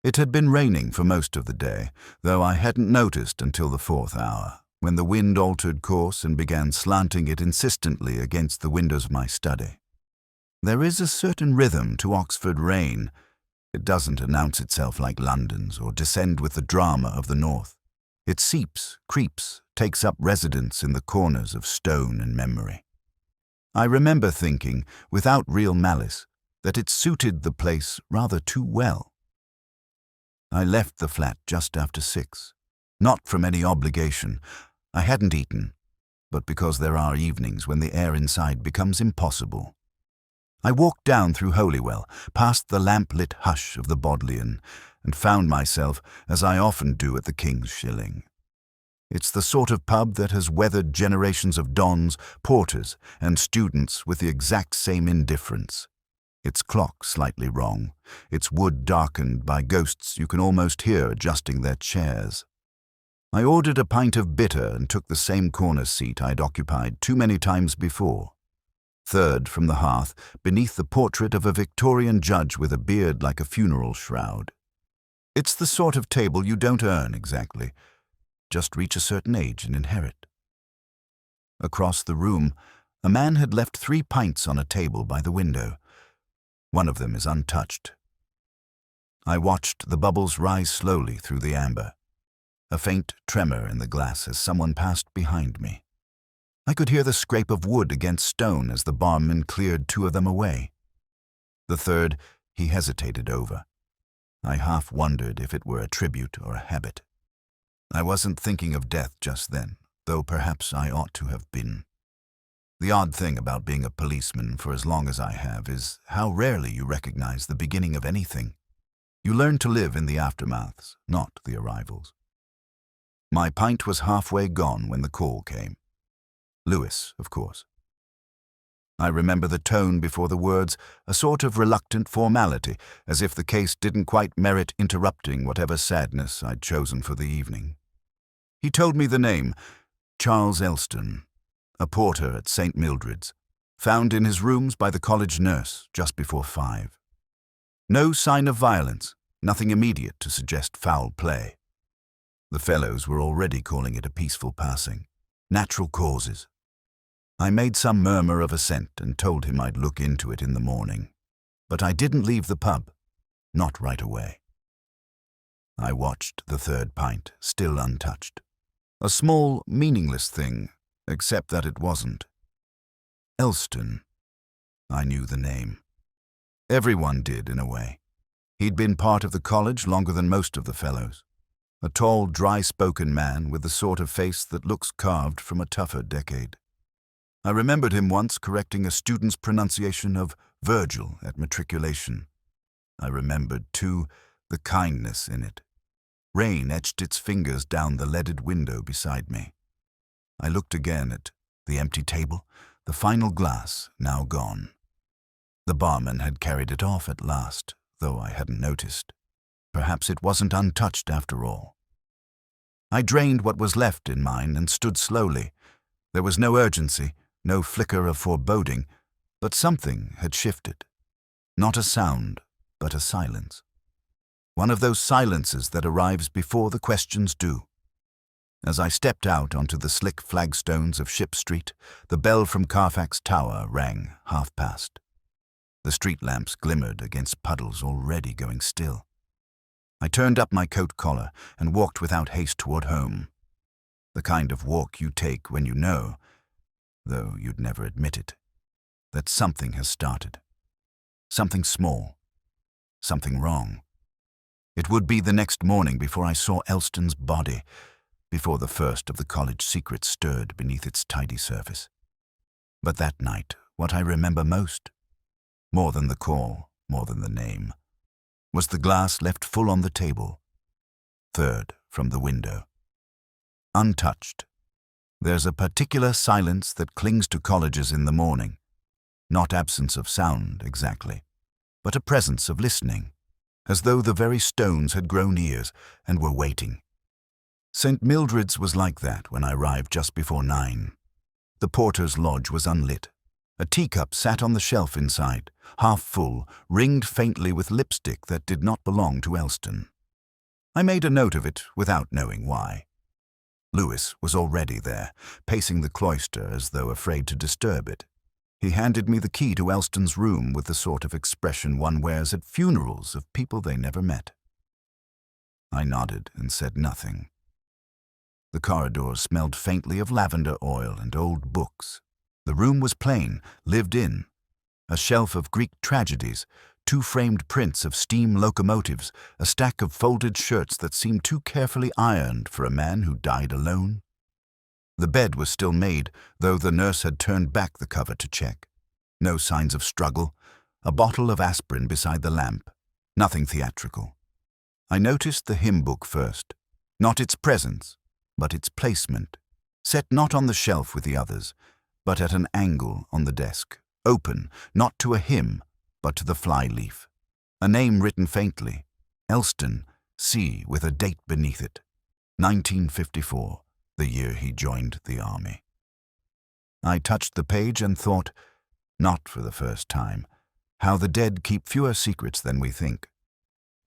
It had been raining for most of the day, though I hadn't noticed until the 4th hour, when the wind altered course and began slanting it insistently against the windows of my study. There is a certain rhythm to Oxford rain. It doesn't announce itself like London's or descend with the drama of the north. It seeps, creeps, takes up residence in the corners of stone and memory. I remember thinking, without real malice, that it suited the place rather too well. I left the flat just after 6, not from any obligation. I hadn't eaten, but because there are evenings when the air inside becomes impossible. I walked down through Holywell, past the lamp-lit hush of the Bodleian, and found myself, as I often do at the King's Shilling. It's the sort of pub that has weathered generations of dons, porters, and students with the exact same indifference. Its clock slightly wrong, its wood darkened by ghosts you can almost hear adjusting their chairs. I ordered a pint of bitter and took the same corner seat I'd occupied too many times before. Third from the hearth, beneath the portrait of a Victorian judge with a beard like a funeral shroud. It's the sort of table you don't earn exactly, just reach a certain age and inherit. Across the room, a man had left 3 pints on a table by the window. One of them is untouched. I watched the bubbles rise slowly through the amber, a faint tremor in the glass as someone passed behind me. I could hear the scrape of wood against stone as the barman cleared 2 of them away. The third he hesitated over. I half wondered if it were a tribute or a habit. I wasn't thinking of death just then, though perhaps I ought to have been. The odd thing about being a policeman for as long as I have is how rarely you recognize the beginning of anything. You learn to live in the aftermaths, not the arrivals. My pint was halfway gone when the call came. Lewis, of course. I remember the tone before the words, a sort of reluctant formality, as if the case didn't quite merit interrupting whatever sadness I'd chosen for the evening. He told me the name, Charles Elston, a porter at St. Mildred's, found in his rooms by the college nurse just before 5. No sign of violence, nothing immediate to suggest foul play. The fellows were already calling it a peaceful passing. Natural causes. I made some murmur of assent and told him I'd look into it in the morning. But I didn't leave the pub, not right away. I watched the 3rd pint, still untouched. A small, meaningless thing, except that it wasn't. Elston. I knew the name. Everyone did, in a way. He'd been part of the college longer than most of the fellows. A tall, dry-spoken man with the sort of face that looks carved from a tougher decade. I remembered him once correcting a student's pronunciation of Virgil at matriculation. I remembered, too, the kindness in it. Rain etched its fingers down the leaded window beside me. I looked again at the empty table, the final glass now gone. The barman had carried it off at last, though I hadn't noticed. Perhaps it wasn't untouched after all. I drained what was left in mine and stood slowly. There was no urgency, no flicker of foreboding, but something had shifted. Not a sound, but a silence. One of those silences that arrives before the questions do. As I stepped out onto the slick flagstones of Ship Street, the bell from Carfax Tower rang past. The street lamps glimmered against puddles already going still. I turned up my coat collar and walked without haste toward home. The kind of walk you take when you know, though you'd never admit it, that something has started. Something small. Something wrong. It would be the next morning before I saw Elston's body, before the first of the college secrets stirred beneath its tidy surface. But that night, what I remember most, more than the call, more than the name, was the glass left full on the table, 3rd from the window. Untouched. There's a particular silence that clings to colleges in the morning. Not absence of sound, exactly, but a presence of listening, as though the very stones had grown ears and were waiting. St. Mildred's was like that when I arrived just before 9. The porter's lodge was unlit. A teacup sat on the shelf inside, half full, ringed faintly with lipstick that did not belong to Elston. I made a note of it without knowing why. Lewis was already there, pacing the cloister as though afraid to disturb it. He handed me the key to Elston's room with the sort of expression one wears at funerals of people they never met. I nodded and said nothing. The corridors smelled faintly of lavender oil and old books. The room was plain, lived in. A shelf of Greek tragedies, 2 framed prints of steam locomotives, a stack of folded shirts that seemed too carefully ironed for a man who died alone. The bed was still made, though the nurse had turned back the cover to check. No signs of struggle. A bottle of aspirin beside the lamp. Nothing theatrical. I noticed the hymn book first. Not its presence, but its placement. Set not on the shelf with the others, but at an angle on the desk. Open, not to a hymn, but to the fly-leaf. A name written faintly. Elston, C, with a date beneath it. 1954, the year he joined the army. I touched the page and thought, not for the first time, how the dead keep fewer secrets than we think.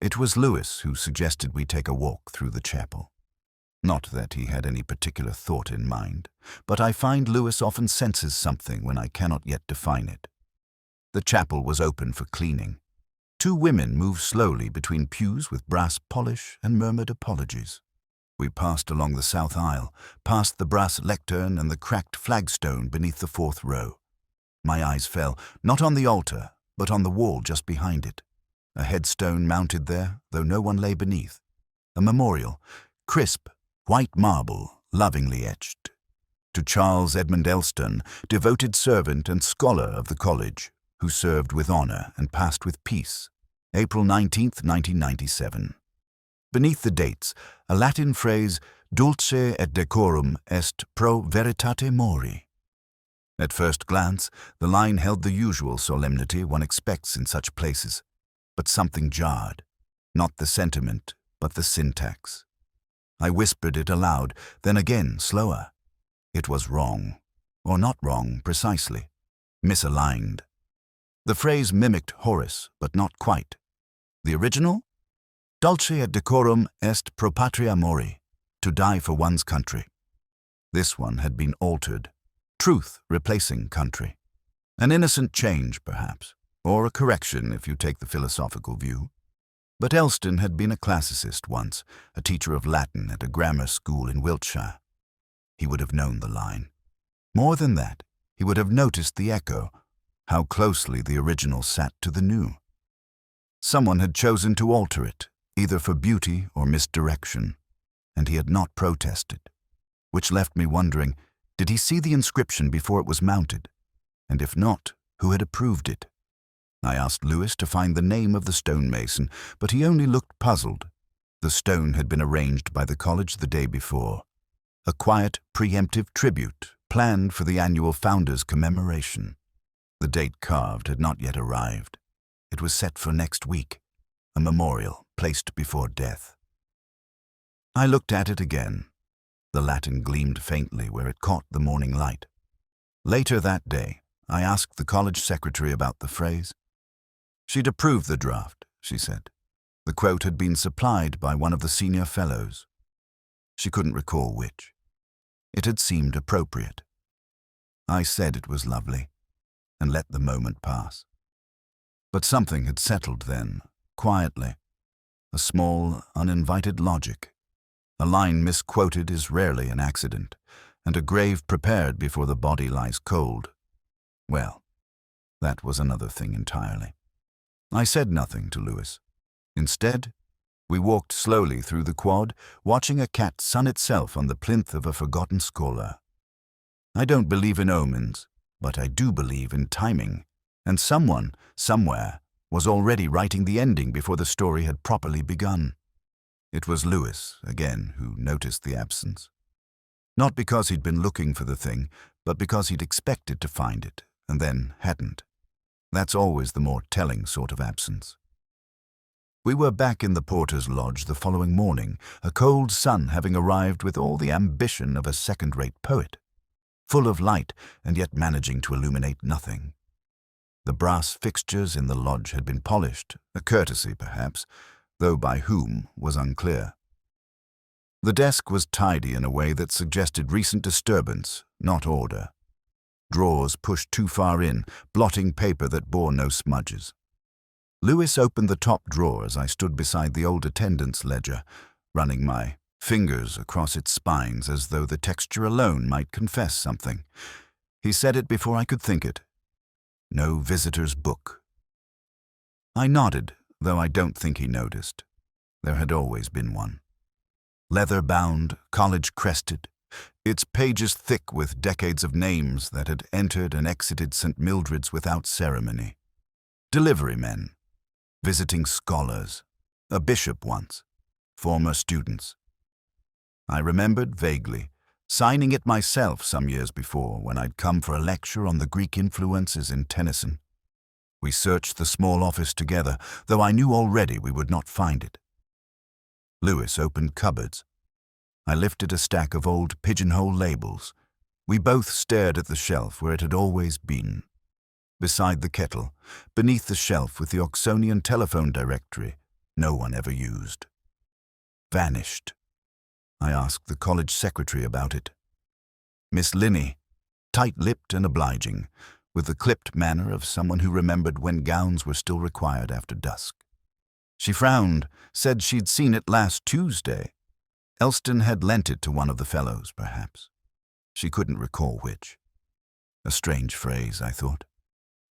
It was Lewis who suggested we take a walk through the chapel. Not that he had any particular thought in mind, but I find Lewis often senses something when I cannot yet define it. The chapel was open for cleaning. 2 women moved slowly between pews with brass polish and murmured apologies. We passed along the south aisle, past the brass lectern and the cracked flagstone beneath the 4th row. My eyes fell, not on the altar, but on the wall just behind it. A headstone mounted there, though no one lay beneath. A memorial, crisp, white marble, lovingly etched. To Charles Edmund Elston, devoted servant and scholar of the college, who served with honor and passed with peace. April 19, 1997. Beneath the dates, a Latin phrase, dulce et decorum est pro veritate mori. At first glance, the line held the usual solemnity one expects in such places, but something jarred. Not the sentiment, but the syntax. I whispered it aloud, then again, slower. It was wrong, or not wrong precisely, misaligned. The phrase mimicked Horace, but not quite. The original? Dulce et decorum est pro patria mori, to die for one's country. This one had been altered, truth replacing country. An innocent change, perhaps, or a correction if you take the philosophical view. But Elston had been a classicist once, a teacher of Latin at a grammar school in Wiltshire. He would have known the line. More than that, he would have noticed the echo, how closely the original sat to the new. Someone had chosen to alter it, either for beauty or misdirection, and he had not protested, which left me wondering, did he see the inscription before it was mounted? And if not, who had approved it? I asked Lewis to find the name of the stonemason, but he only looked puzzled. The stone had been arranged by the college the day before. A quiet, preemptive tribute, planned for the annual Founders' Commemoration. The date carved had not yet arrived. It was set for next week, a memorial placed before death. I looked at it again. The Latin gleamed faintly where it caught the morning light. Later that day, I asked the college secretary about the phrase. She'd approved the draft, she said. The quote had been supplied by one of the senior fellows. She couldn't recall which. It had seemed appropriate. I said it was lovely, and let the moment pass. But something had settled then, quietly. A small, uninvited logic. A line misquoted is rarely an accident, and a grave prepared before the body lies cold. Well, that was another thing entirely. I said nothing to Lewis. Instead, we walked slowly through the quad, watching a cat sun itself on the plinth of a forgotten scholar. I don't believe in omens, but I do believe in timing, and someone, somewhere, was already writing the ending before the story had properly begun. It was Lewis, again, who noticed the absence. Not because he'd been looking for the thing, but because he'd expected to find it, and then hadn't. That's always the more telling sort of absence. We were back in the porter's lodge the following morning, a cold sun having arrived with all the ambition of a second-rate poet, full of light and yet managing to illuminate nothing. The brass fixtures in the lodge had been polished, a courtesy perhaps, though by whom was unclear. The desk was tidy in a way that suggested recent disturbance, not order. Drawers pushed too far in, blotting paper that bore no smudges. Lewis opened the top drawer as I stood beside the old attendance ledger, running my fingers across its spines as though the texture alone might confess something. He said it before I could think it. No visitor's book. I nodded, though I don't think he noticed. There had always been one. Leather-bound, college-crested, its pages thick with decades of names that had entered and exited St. Mildred's without ceremony. Delivery men, visiting scholars, a bishop once, former students. I remembered vaguely, signing it myself some years before when I'd come for a lecture on the Greek influences in Tennyson. We searched the small office together, though I knew already we would not find it. Lewis opened cupboards. I lifted a stack of old pigeonhole labels. We both stared at the shelf where it had always been. Beside the kettle, beneath the shelf with the Oxonian telephone directory no one ever used. Vanished. I asked the college secretary about it. Miss Linney, tight-lipped and obliging, with the clipped manner of someone who remembered when gowns were still required after dusk. She frowned, said she'd seen it last Tuesday. Elston had lent it to one of the fellows, perhaps. She couldn't recall which. A strange phrase, I thought.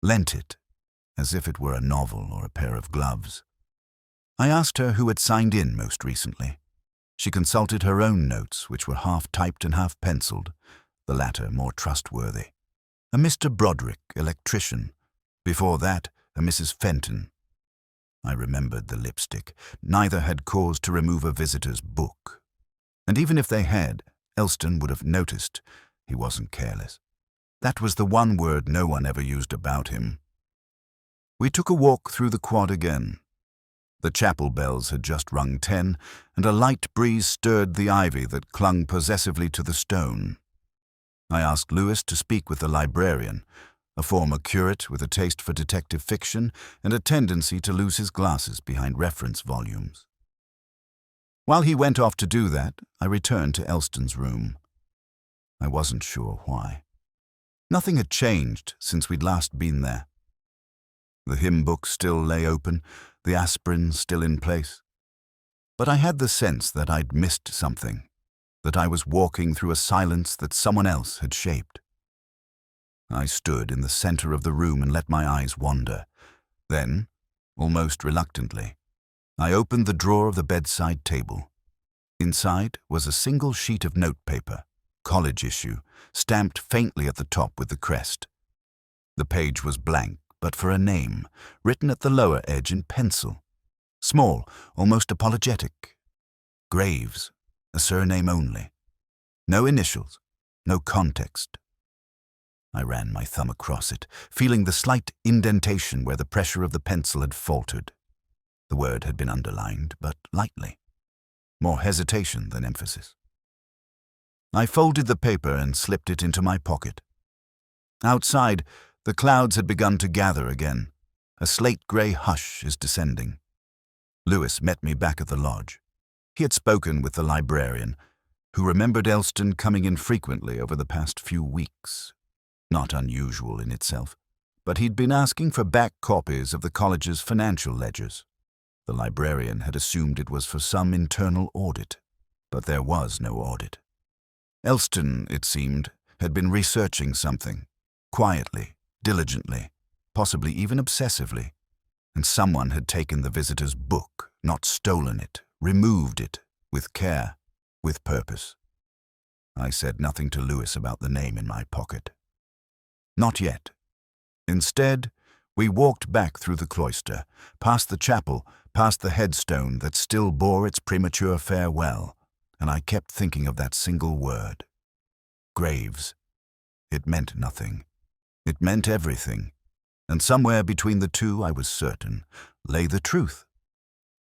Lent it, as if it were a novel or a pair of gloves. I asked her who had signed in most recently. She consulted her own notes, which were half-typed and half-penciled, the latter more trustworthy. A Mr. Broderick, electrician. Before that, a Mrs. Fenton. I remembered the lipstick. Neither had cause to remove a visitor's book. And even if they had, Elston would have noticed. He wasn't careless. That was the one word no one ever used about him. We took a walk through the quad again. The chapel bells had just rung 10, and a light breeze stirred the ivy that clung possessively to the stone. I asked Lewis to speak with the librarian, a former curate with a taste for detective fiction and a tendency to lose his glasses behind reference volumes. While he went off to do that, I returned to Elston's room. I wasn't sure why. Nothing had changed since we'd last been there. The hymn book still lay open, the aspirin still in place. But I had the sense that I'd missed something, that I was walking through a silence that someone else had shaped. I stood in the center of the room and let my eyes wander. Then, almost reluctantly, I opened the drawer of the bedside table. Inside was a single sheet of notepaper, college issue, stamped faintly at the top with the crest. The page was blank, but for a name, written at the lower edge in pencil. Small, almost apologetic. Graves, a surname only. No initials, no context. I ran my thumb across it, feeling the slight indentation where the pressure of the pencil had faltered. The word had been underlined, but lightly. More hesitation than emphasis. I folded the paper and slipped it into my pocket. Outside, the clouds had begun to gather again. A slate-grey hush is descending. Lewis met me back at the lodge. He had spoken with the librarian, who remembered Elston coming in frequently over the past few weeks. Not unusual in itself, but he'd been asking for back copies of the college's financial ledgers. The librarian had assumed it was for some internal audit, but there was no audit. Elston, it seemed, had been researching something, quietly, diligently, possibly even obsessively, and someone had taken the visitor's book, not stolen it, removed it, with care, with purpose. I said nothing to Lewis about the name in my pocket. Not yet. Instead, we walked back through the cloister, past the chapel, past the headstone that still bore its premature farewell, and I kept thinking of that single word. Graves. It meant nothing. It meant everything, and somewhere between the two, I was certain, lay the truth.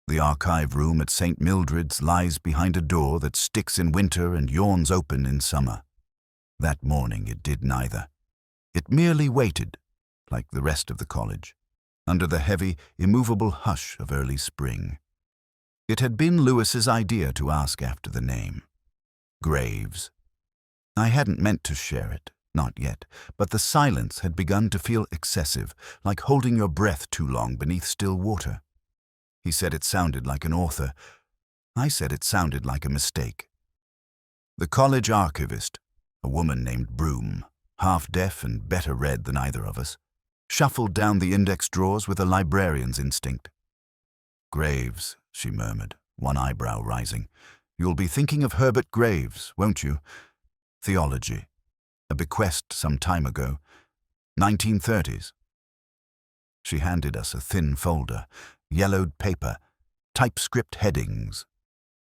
The archive room at St. Mildred's lies behind a door that sticks in winter and yawns open in summer. That morning it did neither. It merely waited, like the rest of the college, under the heavy, immovable hush of early spring. It had been Lewis's idea to ask after the name. Graves. I hadn't meant to share it, not yet, but the silence had begun to feel excessive, like holding your breath too long beneath still water. He said it sounded like an author. I said it sounded like a mistake. The college archivist, a woman named Broom, half-deaf and better read than either of us, shuffled down the index drawers with a librarian's instinct. "Graves," she murmured, one eyebrow rising. "You'll be thinking of Herbert Graves, won't you? Theology. A bequest some time ago. 1930s. She handed us a thin folder, yellowed paper, typescript headings,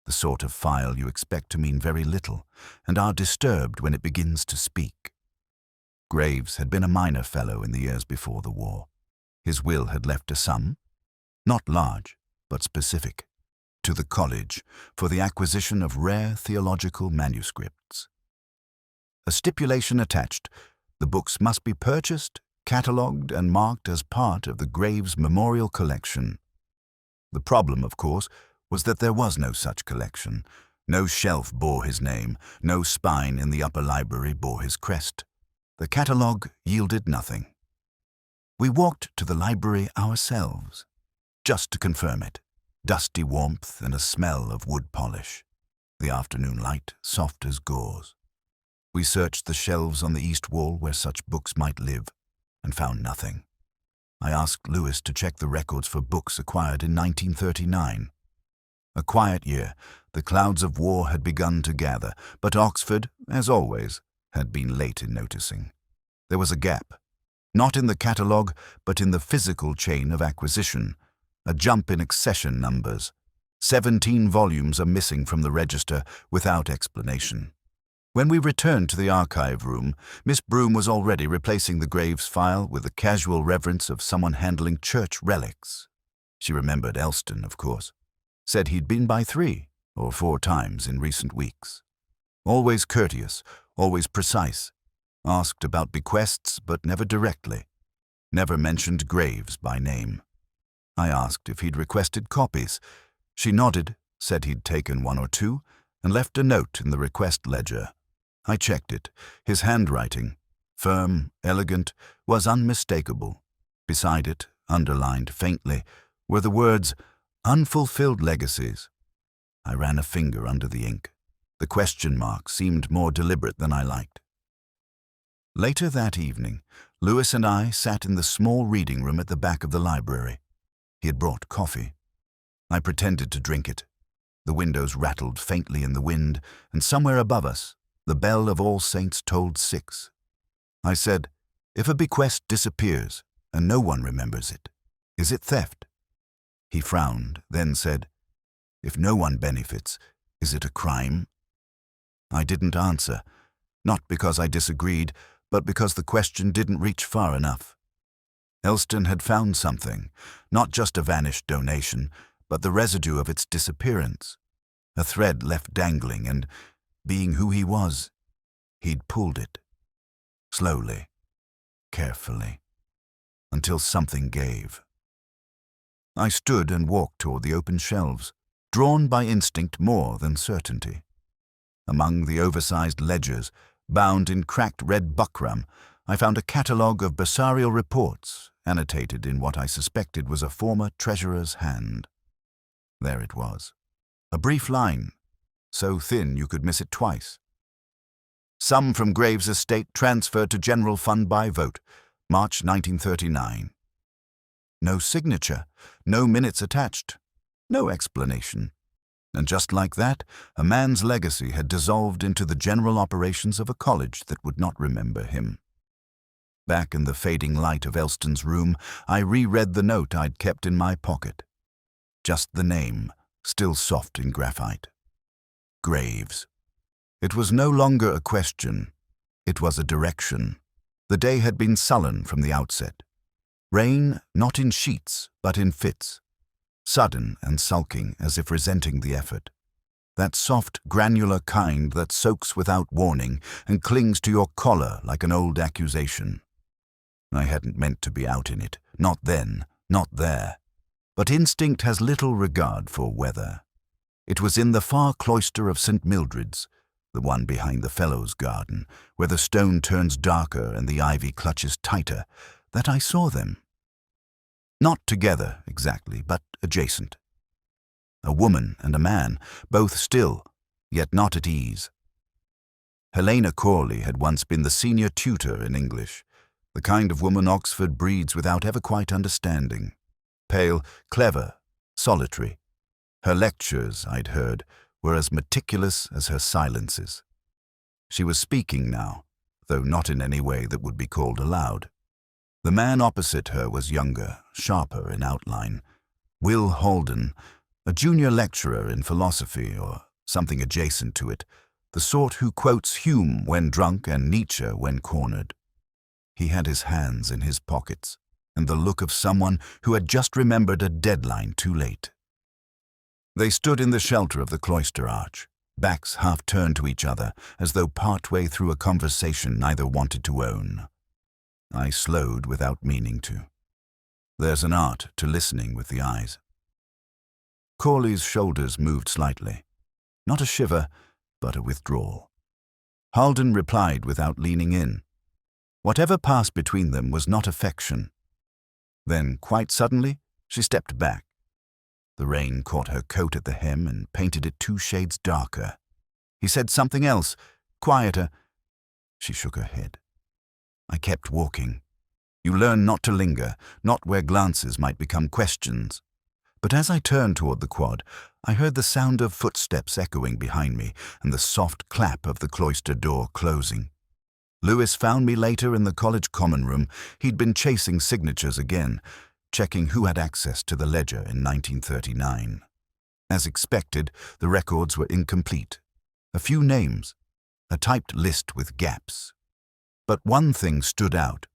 the sort of file you expect to mean very little and are disturbed when it begins to speak. Graves had been a minor fellow in the years before the war. His will had left a sum, not large, but specific, to the college for the acquisition of rare theological manuscripts. A stipulation attached: the books must be purchased, catalogued, and marked as part of the Graves Memorial Collection. The problem, of course, was that there was no such collection. No shelf bore his name, no spine in the upper library bore his crest. The catalogue yielded nothing. We walked to the library ourselves, just to confirm it. Dusty warmth and a smell of wood polish. The afternoon light soft as gauze. We searched the shelves on the east wall where such books might live, and found nothing. I asked Lewis to check the records for books acquired in 1939. A quiet year, the clouds of war had begun to gather, but Oxford, as always, had been late in noticing. There was a gap, not in the catalogue, but in the physical chain of acquisition, a jump in accession numbers. 17 volumes are missing from the register without explanation. When we returned to the archive room, Miss Broom was already replacing the Graves file with the casual reverence of someone handling church relics. She remembered Elston, of course. Said he'd been by 3 or 4 times in recent weeks. Always courteous, always precise. Asked about bequests, but never directly. Never mentioned Graves by name. I asked if he'd requested copies. She nodded, said he'd taken 1 or 2, and left a note in the request ledger. I checked it. His handwriting, firm, elegant, was unmistakable. Beside it, underlined faintly, were the words, "Unfulfilled legacies." I ran a finger under the ink. The question mark seemed more deliberate than I liked. Later that evening, Lewis and I sat in the small reading room at the back of the library. He had brought coffee. I pretended to drink it. The windows rattled faintly in the wind, and somewhere above us, the bell of All Saints tolled 6. I said, "If a bequest disappears, and no one remembers it, is it theft?" He frowned, then said, "If no one benefits, is it a crime?" I didn't answer, not because I disagreed, but because the question didn't reach far enough. Elston had found something, not just a vanished donation, but the residue of its disappearance. A thread left dangling, and, being who he was, he'd pulled it. Slowly, carefully, until something gave. I stood and walked toward the open shelves, drawn by instinct more than certainty. Among the oversized ledgers, bound in cracked red buckram, I found a catalogue of bursarial reports, annotated in what I suspected was a former treasurer's hand. There it was. A brief line, so thin you could miss it twice. Sum from Graves' estate transferred to general fund by vote, March 1939. No signature, no minutes attached, no explanation. And just like that, a man's legacy had dissolved into the general operations of a college that would not remember him. Back in the fading light of Elston's room, I reread the note I'd kept in my pocket. Just the name, still soft in graphite. Graves. It was no longer a question. It was a direction. The day had been sullen from the outset. Rain, not in sheets, but in fits. Sudden and sulking, as if resenting the effort. That soft, granular kind that soaks without warning and clings to your collar like an old accusation. I hadn't meant to be out in it, not then, not there. But instinct has little regard for weather. It was in the far cloister of St. Mildred's, the one behind the Fellows' Garden, where the stone turns darker and the ivy clutches tighter, that I saw them. Not together, exactly, but adjacent. A woman and a man, both still, yet not at ease. Helena Corley had once been the senior tutor in English, the kind of woman Oxford breeds without ever quite understanding. Pale, clever, solitary. Her lectures, I'd heard, were as meticulous as her silences. She was speaking now, though not in any way that would be called aloud. The man opposite her was younger, sharper in outline. Will Holden, a junior lecturer in philosophy or something adjacent to it, the sort who quotes Hume when drunk and Nietzsche when cornered. He had his hands in his pockets, and the look of someone who had just remembered a deadline too late. They stood in the shelter of the cloister arch, backs half turned to each other, as though partway through a conversation neither wanted to own. I slowed without meaning to. There's an art to listening with the eyes. Corley's shoulders moved slightly. Not a shiver, but a withdrawal. Holden replied without leaning in. Whatever passed between them was not affection. Then, quite suddenly, she stepped back. The rain caught her coat at the hem and painted it 2 shades darker. He said something else, quieter. She shook her head. I kept walking. You learn not to linger, not where glances might become questions. But as I turned toward the quad, I heard the sound of footsteps echoing behind me and the soft clap of the cloister door closing. Lewis found me later in the college common room. He'd been chasing signatures again, checking who had access to the ledger in 1939. As expected, the records were incomplete. A few names, a typed list with gaps. But one thing stood out.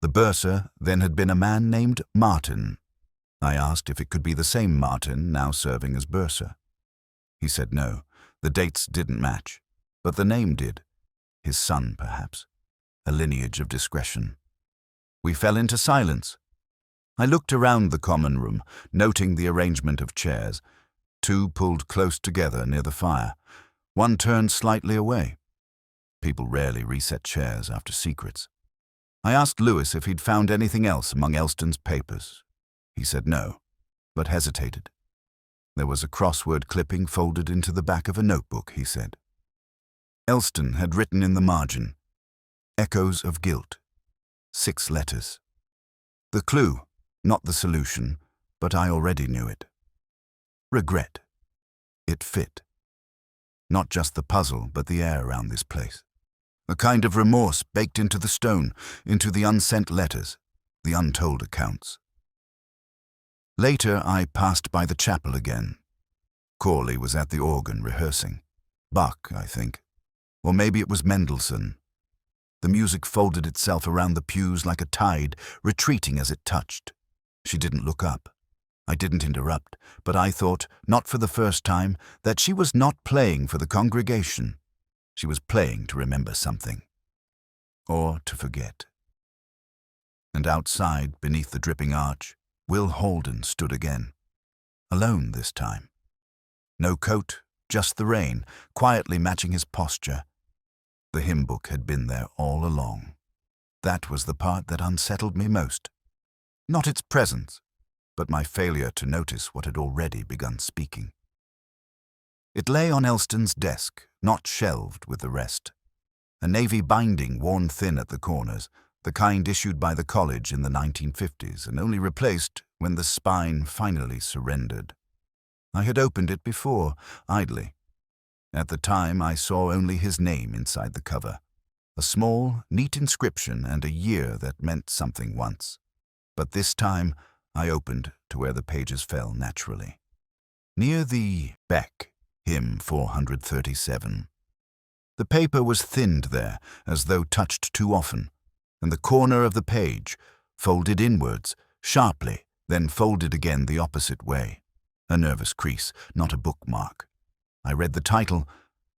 The bursar then had been a man named Martin. I asked if it could be the same Martin now serving as bursar. He said no, the dates didn't match, but the name did. His son, perhaps. A lineage of discretion. We fell into silence. I looked around the common room, noting the arrangement of chairs. 2 pulled close together near the fire. 1 turned slightly away. People rarely reset chairs after secrets. I asked Lewis if he'd found anything else among Elston's papers. He said no, but hesitated. There was a crossword clipping folded into the back of a notebook, he said. Elston had written in the margin, "Echoes of guilt." 6 letters. The clue, not the solution, but I already knew it. Regret. It fit. Not just the puzzle, but the air around this place. A kind of remorse baked into the stone, into the unsent letters, the untold accounts. Later, I passed by the chapel again. Corley was at the organ rehearsing. Bach, I think. Or maybe it was Mendelssohn. The music folded itself around the pews like a tide, retreating as it touched. She didn't look up. I didn't interrupt, but I thought, not for the first time, that she was not playing for the congregation. She was playing to remember something. Or to forget. And outside, beneath the dripping arch, Will Holden stood again. Alone this time. No coat, just the rain, quietly matching his posture. The hymn book had been there all along. That was the part that unsettled me most. Not its presence, but my failure to notice what had already begun speaking. It lay on Elston's desk, not shelved with the rest. A navy binding worn thin at the corners, the kind issued by the college in the 1950s and only replaced when the spine finally surrendered. I had opened it before, idly. At the time, I saw only his name inside the cover. A small, neat inscription and a year that meant something once. But this time, I opened to where the pages fell naturally. Near the Beck, hymn 437. The paper was thinned there, as though touched too often, and the corner of the page, folded inwards, sharply, then folded again the opposite way. A nervous crease, not a bookmark. I read the title,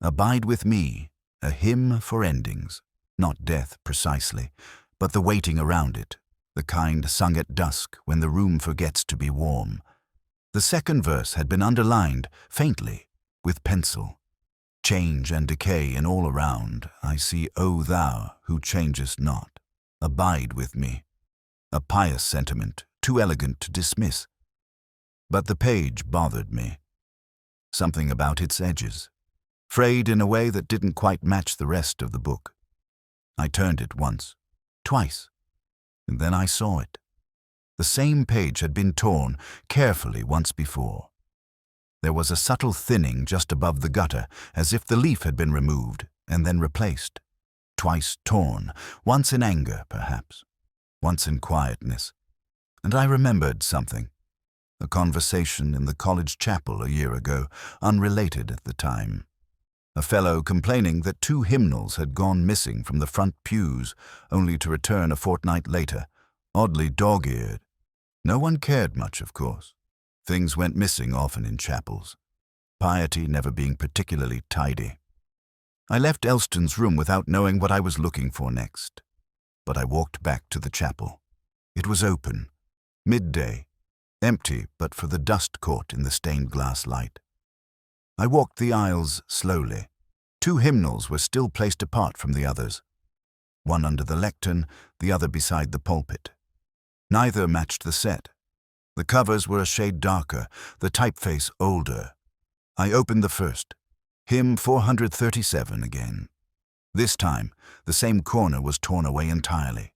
Abide with Me, a hymn for endings. Not death precisely, but the waiting around it, the kind sung at dusk when the room forgets to be warm. The second verse had been underlined, faintly, with pencil. Change and decay in all around, I see, O thou who changest not, abide with me. A pious sentiment, too elegant to dismiss. But the page bothered me. Something about its edges, frayed in a way that didn't quite match the rest of the book. I turned it once, twice, and then I saw it. The same page had been torn carefully once before. There was a subtle thinning just above the gutter, as if the leaf had been removed and then replaced. Twice torn, once in anger, perhaps, once in quietness. And I remembered something. A conversation in the college chapel a year ago, unrelated at the time. A fellow complaining that 2 hymnals had gone missing from the front pews, only to return a fortnight later, oddly dog-eared. No one cared much, of course. Things went missing often in chapels, piety never being particularly tidy. I left Elston's room without knowing what I was looking for next. But I walked back to the chapel. It was open, midday, empty but for the dust caught in the stained glass light. I walked the aisles slowly. 2 hymnals were still placed apart from the others. One under the lectern, the other beside the pulpit. Neither matched the set. The covers were a shade darker, the typeface older. I opened the first, hymn 437 again. This time, the same corner was torn away entirely.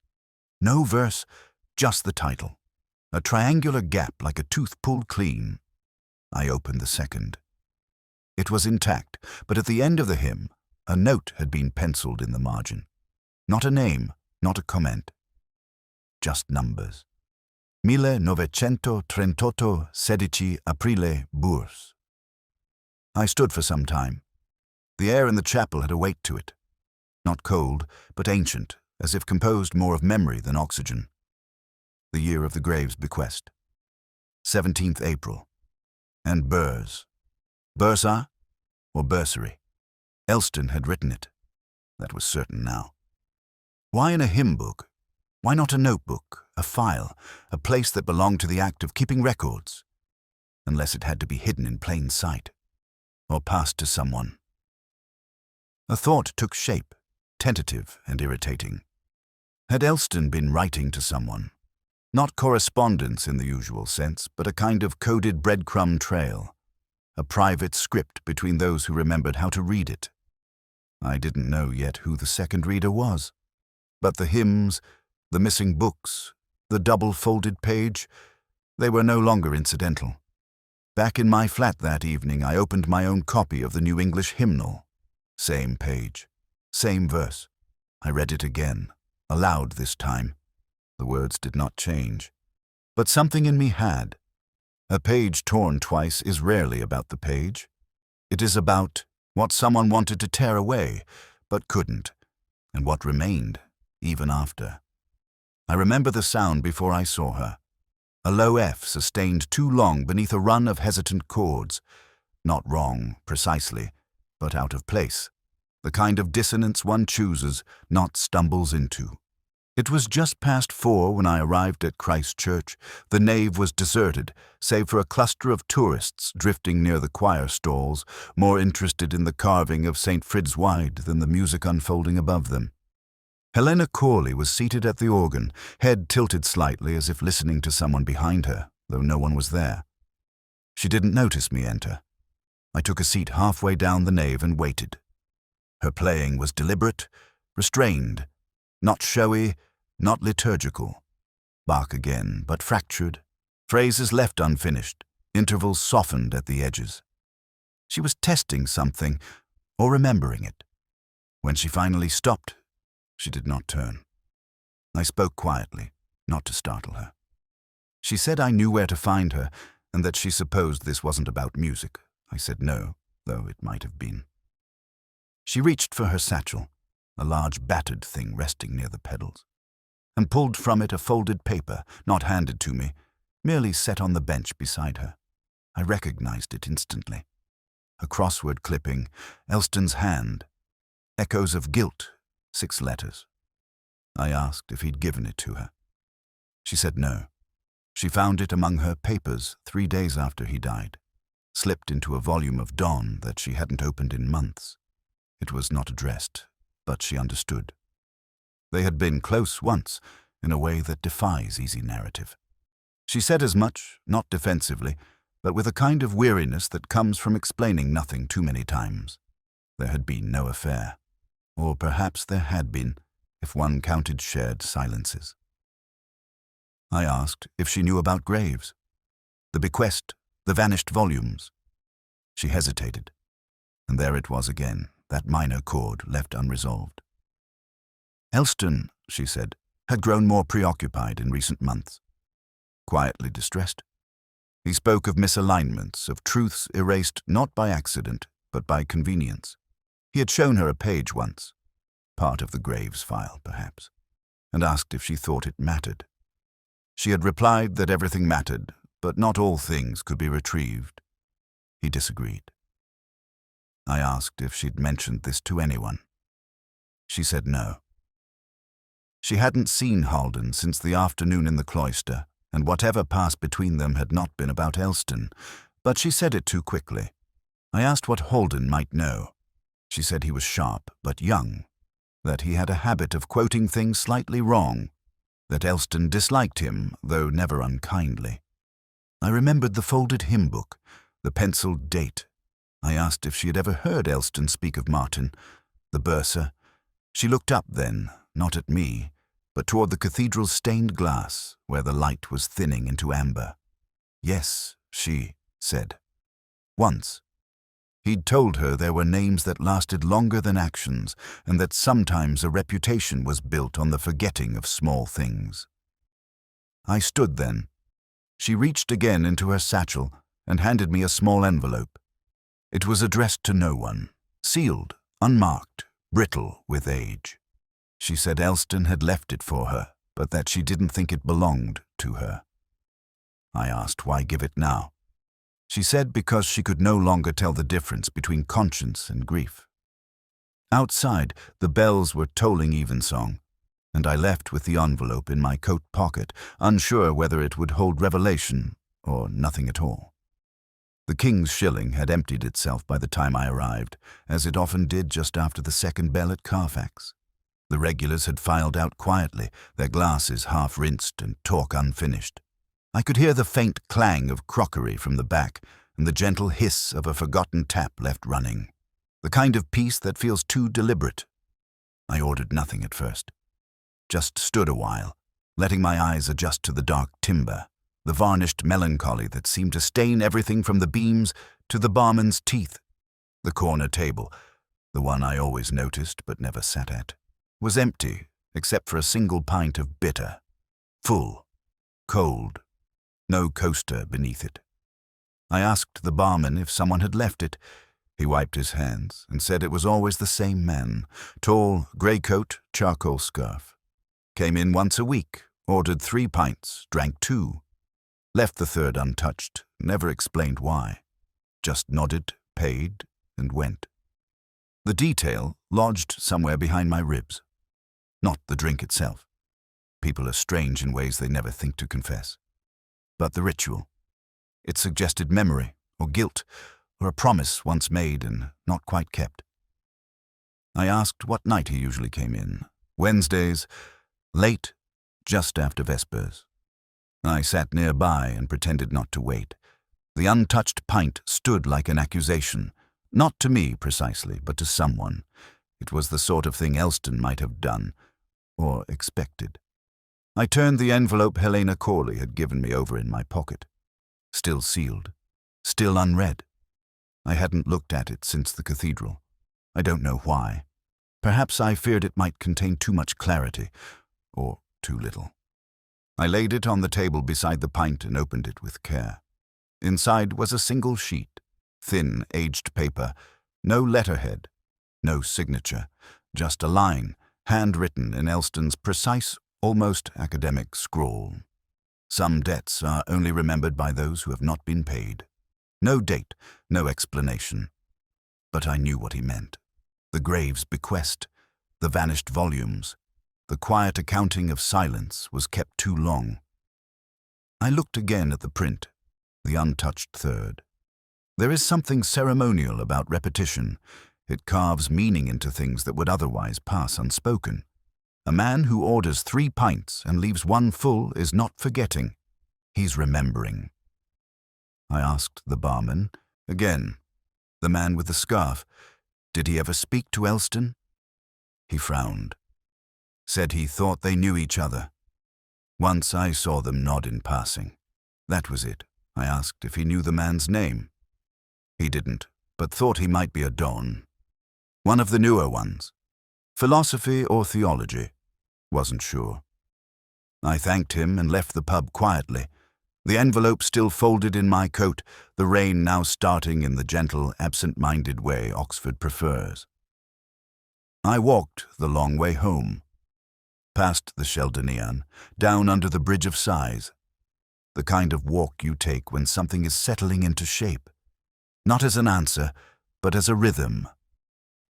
No verse, just the title. A triangular gap like a tooth pulled clean. I opened the second. It was intact, but at the end of the hymn, a note had been penciled in the margin. Not a name, not a comment. Just numbers. 1938 16 aprile Bourse. I stood for some time. The air in the chapel had a weight to it. Not cold, but ancient, as if composed more of memory than oxygen. The year of the grave's bequest. 17th April. And Burrs. Bursa or bursary? Elston had written it. That was certain now. Why in a hymn book? Why not a notebook, a file, a place that belonged to the act of keeping records? Unless it had to be hidden in plain sight, or passed to someone. A thought took shape, tentative and irritating. Had Elston been writing to someone? Not correspondence in the usual sense, but a kind of coded breadcrumb trail. A private script between those who remembered how to read it. I didn't know yet who the second reader was. But the hymns, the missing books, the double-folded page, they were no longer incidental. Back in my flat that evening, I opened my own copy of the New English Hymnal. Same page, same verse. I read it again, aloud this time. The words did not change. But something in me had. A page torn twice is rarely about the page. It is about what someone wanted to tear away, but couldn't, and what remained, even after. I remember the sound before I saw her. A low F sustained too long beneath a run of hesitant chords. Not wrong, precisely, but out of place. The kind of dissonance one chooses, not stumbles into. It was just past 4 when I arrived at Christ Church. The nave was deserted, save for a cluster of tourists drifting near the choir stalls, more interested in the carving of St. Fridswide than the music unfolding above them. Helena Corley was seated at the organ, head tilted slightly as if listening to someone behind her, though no one was there. She didn't notice me enter. I took a seat halfway down the nave and waited. Her playing was deliberate, restrained, not showy, not liturgical. Bach again, but fractured. Phrases left unfinished, intervals softened at the edges. She was testing something, or remembering it. When she finally stopped, she did not turn. I spoke quietly, not to startle her. She said I knew where to find her, and that she supposed this wasn't about music. I said no, though it might have been. She reached for her satchel, a large battered thing resting near the pedals, and pulled from it a folded paper, not handed to me, merely set on the bench beside her. I recognized it instantly. A crossword clipping, Elston's hand, echoes of guilt, 6 letters. I asked if he'd given it to her. She said no. She found it among her papers 3 days after he died. slipped into a volume of Dawn that she hadn't opened in months. It was not addressed, but she understood. They had been close once, in a way that defies easy narrative. She said as much, not defensively, but with a kind of weariness that comes from explaining nothing too many times. There had been no affair. Or perhaps there had been, if one counted shared silences. I asked if she knew about graves, the bequest, the vanished volumes. She hesitated, and there it was again, that minor chord left unresolved. Elston, she said, had grown more preoccupied in recent months, quietly distressed. He spoke of misalignments, of truths erased not by accident, but by convenience. He had shown her a page once, part of the graves file, perhaps, and asked if she thought it mattered. She had replied that everything mattered, but not all things could be retrieved. He disagreed. I asked if she'd mentioned this to anyone. She said no. She hadn't seen Halden since the afternoon in the cloister, and whatever passed between them had not been about Elston, but she said it too quickly. I asked what Halden might know. She said he was sharp but young, that he had a habit of quoting things slightly wrong, that Elston disliked him, though never unkindly. I remembered the folded hymn book, the penciled date. I asked if she had ever heard Elston speak of Martin, the bursar. She looked up then, not at me, but toward the cathedral's stained glass, where the light was thinning into amber. Yes, she said. Once. He'd told her there were names that lasted longer than actions, and that sometimes a reputation was built on the forgetting of small things. I stood then. She reached again into her satchel and handed me a small envelope. It was addressed to no one, sealed, unmarked, brittle with age. She said Elston had left it for her, but that she didn't think it belonged to her. I asked why give it now. She said because she could no longer tell the difference between conscience and grief. Outside, the bells were tolling evensong, and I left with the envelope in my coat pocket, unsure whether it would hold revelation or nothing at all. The King's shilling had emptied itself by the time I arrived, as it often did just after the second bell at Carfax. The regulars had filed out quietly, their glasses half-rinsed and talk unfinished. I could hear the faint clang of crockery from the back and the gentle hiss of a forgotten tap left running, the kind of peace that feels too deliberate. I ordered nothing at first, just stood a while, letting my eyes adjust to the dark timber, the varnished melancholy that seemed to stain everything from the beams to the barman's teeth. The corner table, the one I always noticed but never sat at, was empty except for a single pint of bitter, full, cold, no coaster beneath it. I asked the barman if someone had left it. He wiped his hands and said it was always the same man, tall, grey coat, charcoal scarf. Came in once a week, ordered 3 pints, drank 2. Left the third untouched, never explained why. Just nodded, paid, and went. The detail lodged somewhere behind my ribs. Not the drink itself. People are strange in ways they never think to confess. But the ritual. It suggested memory, or guilt, or a promise once made and not quite kept. I asked what night he usually came in. Wednesdays, late, just after Vespers. I sat nearby and pretended not to wait. The untouched pint stood like an accusation, not to me precisely, but to someone. It was the sort of thing Elston might have done, or expected. I turned the envelope Helena Corley had given me over in my pocket. Still sealed, still unread. I hadn't looked at it since the cathedral. I don't know why. Perhaps I feared it might contain too much clarity, or too little. I laid it on the table beside the pint and opened it with care. Inside was a single sheet, thin, aged paper, no letterhead, no signature, just a line, handwritten in Elston's precise, almost academic scrawl. Some debts are only remembered by those who have not been paid. No date, no explanation. But I knew what he meant. The grave's bequest, the vanished volumes, the quiet accounting of silence was kept too long. I looked again at the print, the untouched third. There is something ceremonial about repetition. It carves meaning into things that would otherwise pass unspoken. A man who orders 3 pints and leaves 1 full is not forgetting. He's remembering. I asked the barman, again, the man with the scarf, did he ever speak to Elston? He frowned. Said he thought they knew each other. Once I saw them nod in passing. That was it. I asked if he knew the man's name. He didn't, but thought he might be a don. One of the newer ones. Philosophy or theology. Wasn't sure. I thanked him and left the pub quietly, the envelope still folded in my coat, the rain now starting in the gentle, absent-minded way Oxford prefers. I walked the long way home, past the Sheldonian, down under the Bridge of Sighs, the kind of walk you take when something is settling into shape, not as an answer, but as a rhythm.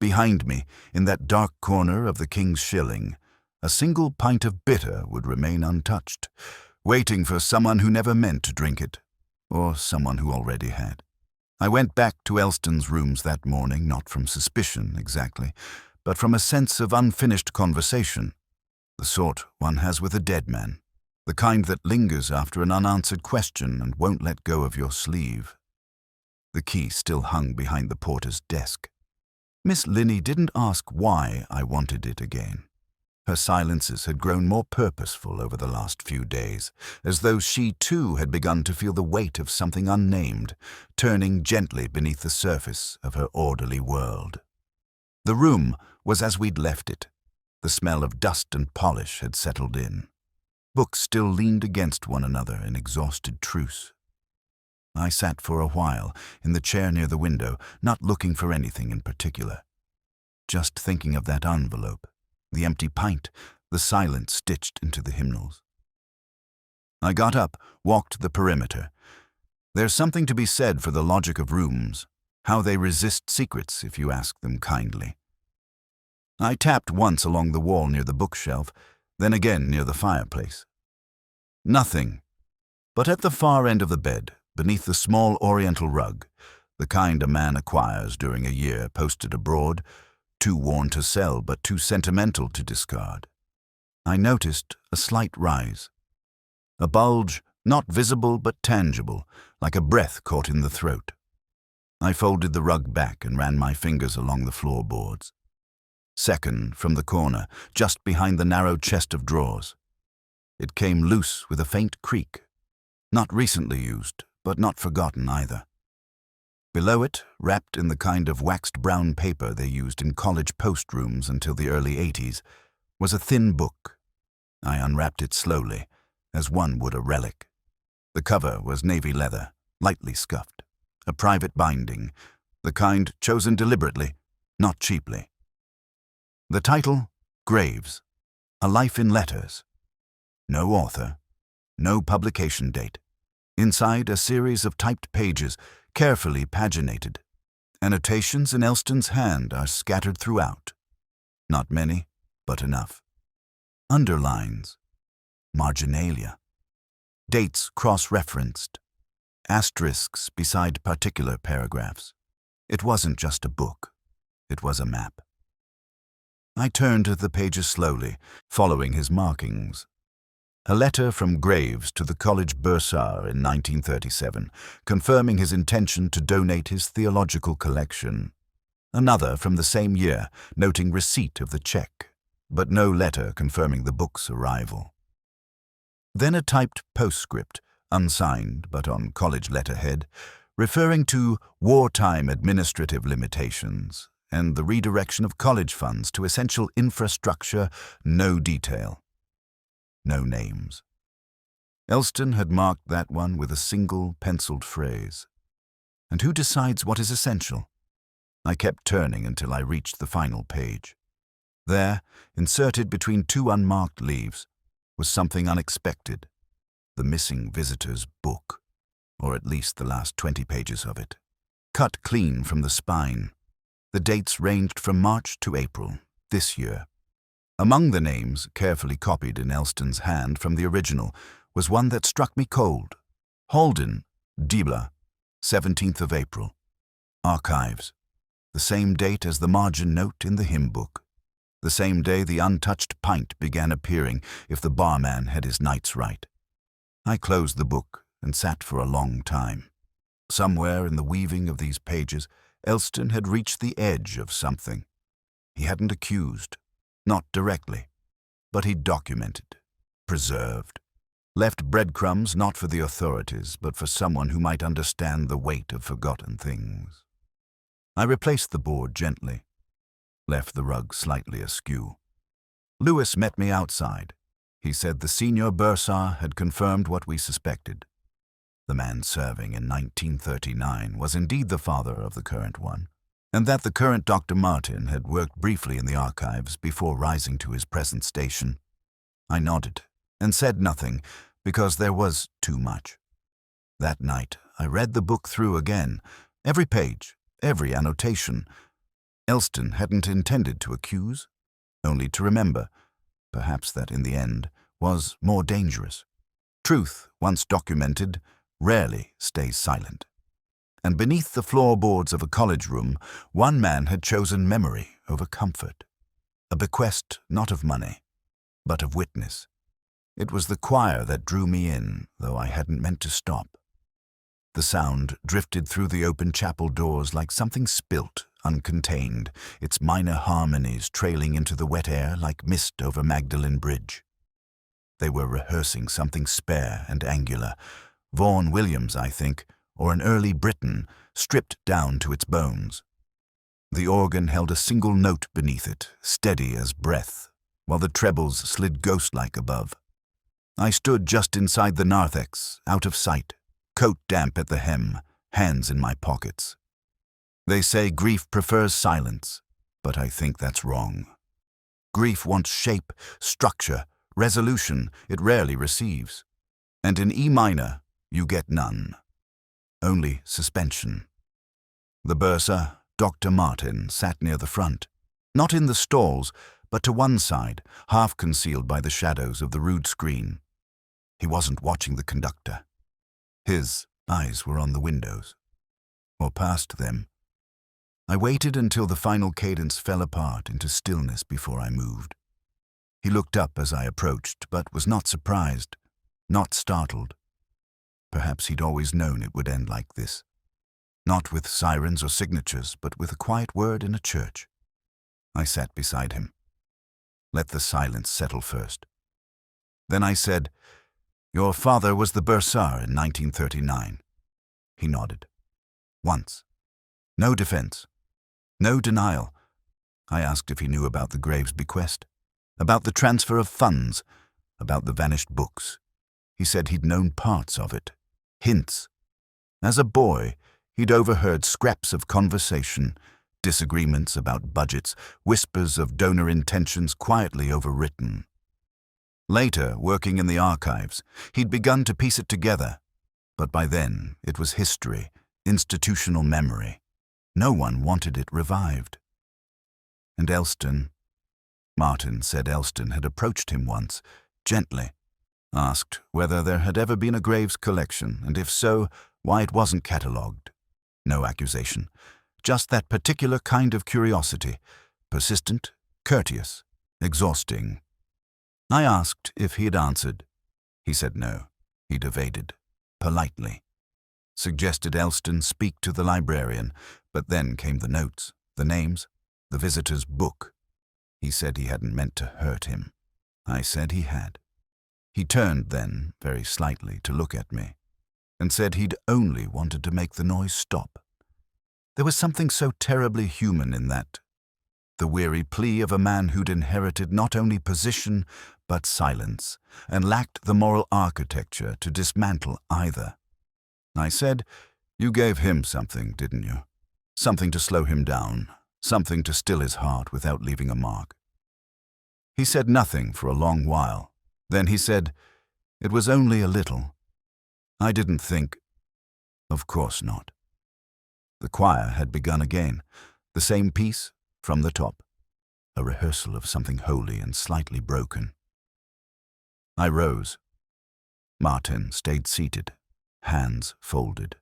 Behind me, in that dark corner of the King's Shilling, a single pint of bitter would remain untouched, waiting for someone who never meant to drink it, or someone who already had. I went back to Elston's rooms that morning, not from suspicion exactly, but from a sense of unfinished conversation, the sort one has with a dead man, the kind that lingers after an unanswered question and won't let go of your sleeve. The key still hung behind the porter's desk. Miss Linney didn't ask why I wanted it again. Her silences had grown more purposeful over the last few days, as though she too had begun to feel the weight of something unnamed, turning gently beneath the surface of her orderly world. The room was as we'd left it. The smell of dust and polish had settled in. Books still leaned against one another in exhausted truce. I sat for a while in the chair near the window, not looking for anything in particular. Just thinking of that envelope, the empty pint, the silence stitched into the hymnals. I got up, walked the perimeter. There's something to be said for the logic of rooms, how they resist secrets if you ask them kindly. I tapped once along the wall near the bookshelf, then again near the fireplace. Nothing. But at the far end of the bed, beneath the small oriental rug, the kind a man acquires during a year posted abroad, too worn to sell but too sentimental to discard, I noticed a slight rise. A bulge, not visible but tangible, like a breath caught in the throat. I folded the rug back and ran my fingers along the floorboards. Second, from the corner, just behind the narrow chest of drawers. It came loose with a faint creak. Not recently used, but not forgotten either. Below it, wrapped in the kind of waxed brown paper they used in college post rooms until the early 80s, was a thin book. I unwrapped it slowly, as one would a relic. The cover was navy leather, lightly scuffed. A private binding, the kind chosen deliberately, not cheaply. The title, Graves, A Life in Letters. No author, no publication date. Inside, a series of typed pages, carefully paginated. Annotations in Elston's hand are scattered throughout. Not many, but enough. Underlines. Marginalia. Dates cross-referenced. Asterisks beside particular paragraphs. It wasn't just a book. It was a map. I turned the pages slowly, following his markings. A letter from Graves to the college bursar in 1937, confirming his intention to donate his theological collection. Another from the same year, noting receipt of the check, but no letter confirming the book's arrival. Then a typed postscript, unsigned but on college letterhead, referring to wartime administrative limitations and the redirection of college funds to essential infrastructure, no detail. No names. Elston had marked that one with a single penciled phrase. And who decides what is essential? I kept turning until I reached the final page. There, inserted between 2 unmarked leaves, was something unexpected. The missing visitor's book, or at least the last 20 pages of it. Cut clean from the spine. The dates ranged from March to April, this year. Among the names, carefully copied in Elston's hand from the original, was one that struck me cold. Holden, Dibla, 17th of April. Archives. The same date as the margin note in the hymn book. The same day the untouched pint began appearing if the barman had his nights right. I closed the book and sat for a long time. Somewhere in the weaving of these pages, Elston had reached the edge of something. He hadn't accused, not directly, but he'd documented, preserved, left breadcrumbs not for the authorities, but for someone who might understand the weight of forgotten things. I replaced the board gently, left the rug slightly askew. Lewis met me outside. He said the senior bursar had confirmed what we suspected. The man serving in 1939 was indeed the father of the current one, and that the current Dr. Martin had worked briefly in the archives before rising to his present station. I nodded and said nothing, because there was too much. That night I read the book through again, every page, every annotation. Elston hadn't intended to accuse, only to remember, perhaps that in the end was more dangerous. Truth, once documented, rarely stays silent. And beneath the floorboards of a college room, one man had chosen memory over comfort, a bequest not of money, but of witness. It was the choir that drew me in, though I hadn't meant to stop. The sound drifted through the open chapel doors like something spilt, uncontained, its minor harmonies trailing into the wet air like mist over Magdalen Bridge. They were rehearsing something spare and angular, Vaughan Williams, I think, or an early Briton, stripped down to its bones. The organ held a single note beneath it, steady as breath, while the trebles slid ghost-like above. I stood just inside the narthex, out of sight, coat damp at the hem, hands in my pockets. They say grief prefers silence, but I think that's wrong. Grief wants shape, structure, resolution it rarely receives. And in E minor, you get none. Only suspension. The bursar, Dr. Martin, sat near the front, not in the stalls, but to one side, half concealed by the shadows of the rood screen. He wasn't watching the conductor. His eyes were on the windows, or past them. I waited until the final cadence fell apart into stillness before I moved. He looked up as I approached, but was not surprised, not startled. Perhaps he'd always known it would end like this. Not with sirens or signatures, but with a quiet word in a church. I sat beside him. Let the silence settle first. Then I said, "Your father was the bursar in 1939. He nodded. Once. No defense. No denial. I asked if he knew about the Graves bequest, about the transfer of funds, about the vanished books. He said he'd known parts of it. Hints. As a boy, he'd overheard scraps of conversation, disagreements about budgets, whispers of donor intentions quietly overwritten. Later, working in the archives, he'd begun to piece it together, but by then it was history, institutional memory. No one wanted it revived. And Martin said Elston had approached him once, gently, asked whether there had ever been a Graves collection, and if so, why it wasn't catalogued. No accusation, just that particular kind of curiosity, persistent, courteous, exhausting. I asked if he had answered. He said no. He'd evaded, politely. Suggested Elston speak to the librarian, but then came the notes, the names, the visitor's book. He said he hadn't meant to hurt him. I said he had. He turned then, very slightly, to look at me, and said he'd only wanted to make the noise stop. There was something so terribly human in that, the weary plea of a man who'd inherited not only position but silence, and lacked the moral architecture to dismantle either. I said, "You gave him something, didn't you? Something to slow him down, something to still his heart without leaving a mark." He said nothing for a long while. Then he said, "It was only a little. I didn't think." Of course not. The choir had begun again, the same piece from the top, a rehearsal of something holy and slightly broken. I rose. Martin stayed seated, hands folded.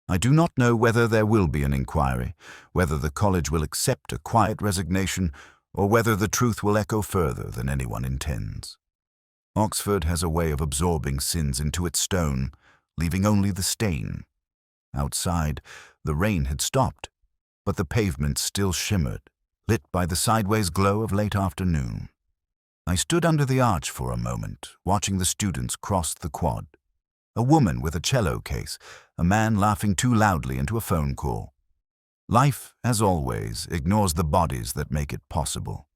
I do not know whether there will be an inquiry, whether the college will accept a quiet resignation, or whether the truth will echo further than anyone intends. Oxford has a way of absorbing sins into its stone, leaving only the stain. Outside, the rain had stopped, but the pavement still shimmered, lit by the sideways glow of late afternoon. I stood under the arch for a moment, watching the students cross the quad. A woman with a cello case, a man laughing too loudly into a phone call. Life, as always, ignores the bodies that make it possible.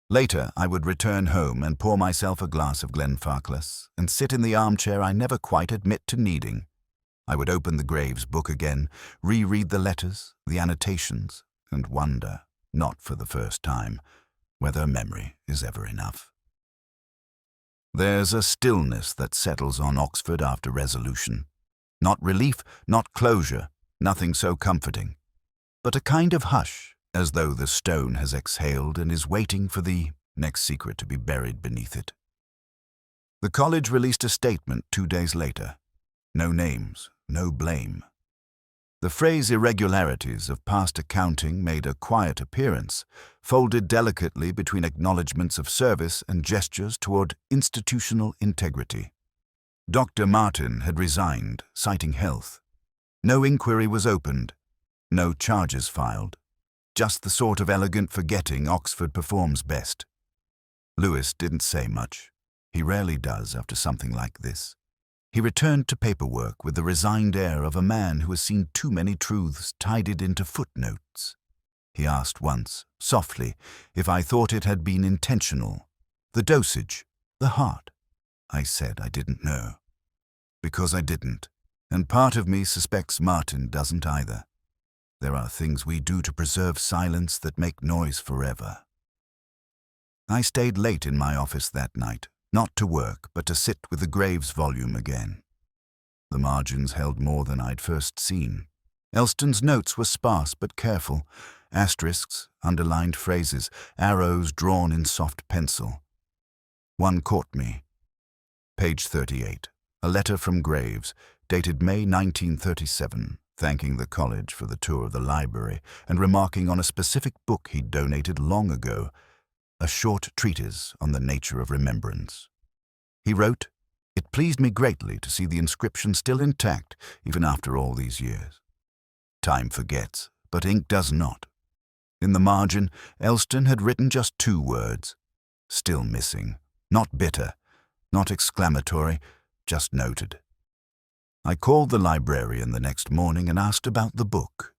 Later, I would return home and pour myself a glass of Glenfarclas and sit in the armchair I never quite admit to needing. I would open the Graves book again, reread the letters, the annotations, and wonder, not for the first time, whether memory is ever enough. There's a stillness that settles on Oxford after resolution. Not relief, not closure, nothing so comforting, but a kind of hush, as though the stone has exhaled and is waiting for the next secret to be buried beneath it. The college released a statement 2 days later. No names, no blame. The phrase irregularities of past accounting made a quiet appearance, folded delicately between acknowledgments of service and gestures toward institutional integrity. Dr. Martin had resigned, citing health. No inquiry was opened, no charges filed. Just the sort of elegant forgetting Oxford performs best. Lewis didn't say much. He rarely does after something like this. He returned to paperwork with the resigned air of a man who has seen too many truths tidied into footnotes. He asked once, softly, if I thought it had been intentional. The dosage, the heart. I said I didn't know. Because I didn't, and part of me suspects Martin doesn't either. There are things we do to preserve silence that make noise forever. I stayed late in my office that night, not to work, but to sit with the Graves volume again. The margins held more than I'd first seen. Elston's notes were sparse but careful, asterisks, underlined phrases, arrows drawn in soft pencil. One caught me. Page 38, a letter from Graves, dated May 1937, thanking the college for the tour of the library and remarking on a specific book he'd donated long ago, a short treatise on the nature of remembrance. He wrote, "It pleased me greatly to see the inscription still intact, even after all these years. Time forgets, but ink does not." In the margin, Elston had written just 2 words. Still missing. Not bitter, not exclamatory, just noted. I called the librarian the next morning and asked about the book.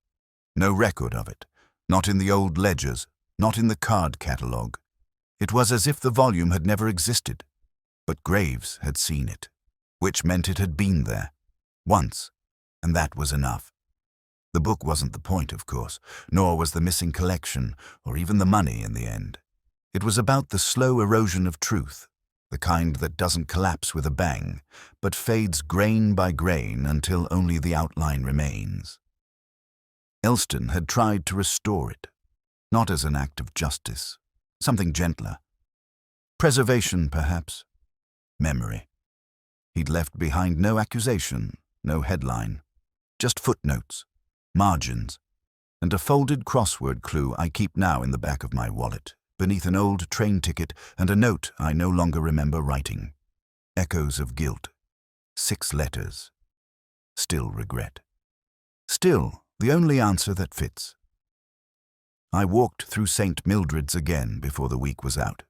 No record of it, not in the old ledgers, not in the card catalogue. It was as if the volume had never existed, but Graves had seen it, which meant it had been there, once, and that was enough. The book wasn't the point, of course, nor was the missing collection, or even the money in the end. It was about the slow erosion of truth, the kind that doesn't collapse with a bang, but fades grain by grain until only the outline remains. Elston had tried to restore it, not as an act of justice, something gentler. Preservation, perhaps. Memory. He'd left behind no accusation, no headline, just footnotes, margins, and a folded crossword clue I keep now in the back of my wallet, beneath an old train ticket and a note I no longer remember writing. Echoes of guilt. 6 letters. Still regret. Still the only answer that fits. I walked through St. Mildred's again before the week was out.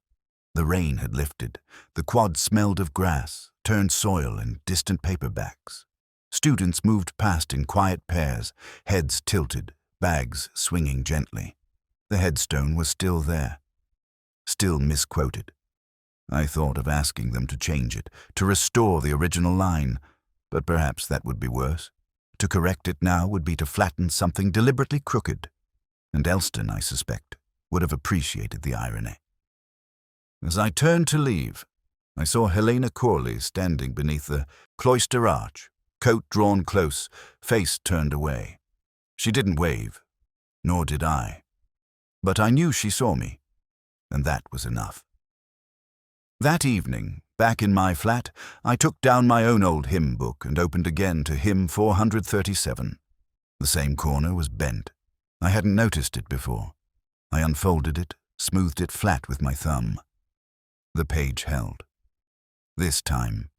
The rain had lifted. The quad smelled of grass, turned soil, and distant paperbacks. Students moved past in quiet pairs, heads tilted, bags swinging gently. The headstone was still there, still misquoted. I thought of asking them to change it, to restore the original line, but perhaps that would be worse. To correct it now would be to flatten something deliberately crooked, and Elston, I suspect, would have appreciated the irony. As I turned to leave, I saw Helena Corley standing beneath the cloister arch, coat drawn close, face turned away. She didn't wave, nor did I. But I knew she saw me, and that was enough. That evening, back in my flat, I took down my own old hymn book and opened again to hymn 437. The same corner was bent. I hadn't noticed it before. I unfolded it, smoothed it flat with my thumb. The page held. This time,